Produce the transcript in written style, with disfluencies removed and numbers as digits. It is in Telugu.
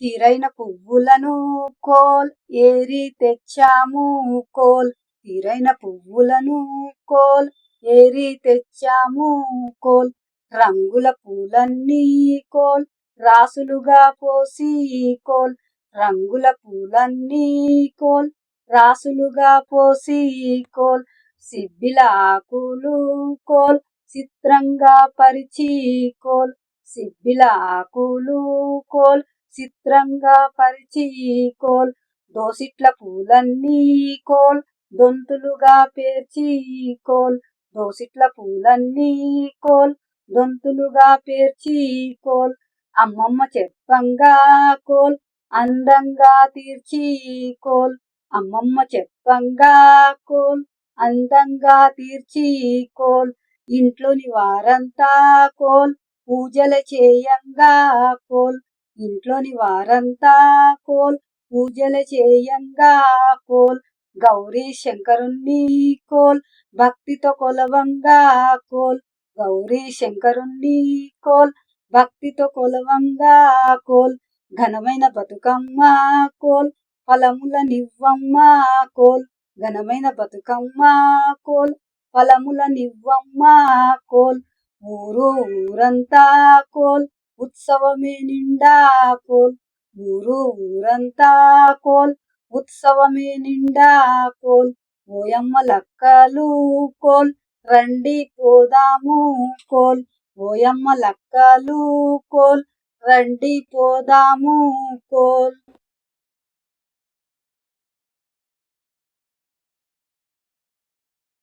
తీరైన పువ్వులను కోల్ ఏరి తెచ్చాము కోల్. తీరైన పువ్వులను కోల్ ఏరి తెచ్చాము కోల్. రంగుల పూలన్నీ కోల్ రాసులుగా పోసి కోల్. రంగుల పూలన్నీ కోల్ రాసులుగా పోసి కోల్. సిబ్బిల ఆకులు కోల్ చిత్రంగా పరిచి కోల్. సిబ్బిల ఆకులు కోల్ చిత్రంగా పరిచి కోల్. దోసిట్ల పూలన్నీ కోల్ దొంతులుగా పేర్చి కోల్. దోసిట్ల పూలన్నీ కోల్ దొంతులుగా పేర్చి కోల్. అమ్మమ్మ చెప్పంగా కోల్ అందంగా తీర్చి కోల్. అమ్మమ్మ చెప్పంగా కోల్ అందంగా తీర్చి కోల్. ఇంట్లోని వారంతా కోల్ పూజలు చేయంగా కోల్. ఇంట్లోని వారంతా కోల్ పూజలు చేయంగా కోల్. గౌరీ శంకరుణ్ణి కోల్ భక్తితో కొలవంగా కోల్. గౌరీ శంకరుణ్ణి కోల్ భక్తితో కొలవంగా కోల్. ఘనమైన బతుకమ్మ కోల్ ఫలములనివ్వమ్మ కోల్. ఘనమైన బతుకమ్మ కోల్ ఫలములనివ్వమ్మ కోల్. ఊరు ఊరంతా కోల్ ఉత్సవమే నిండా కోల్. ఊరు ఊరంతా కోల్ ఉత్సవమే నిండా కోల్. ఓయమ్మ లక్కలు కోల్ రండి పోదాము కోల్. ఓయమ్మ లక్కలు కోల్ రండి పోదాము కోల్.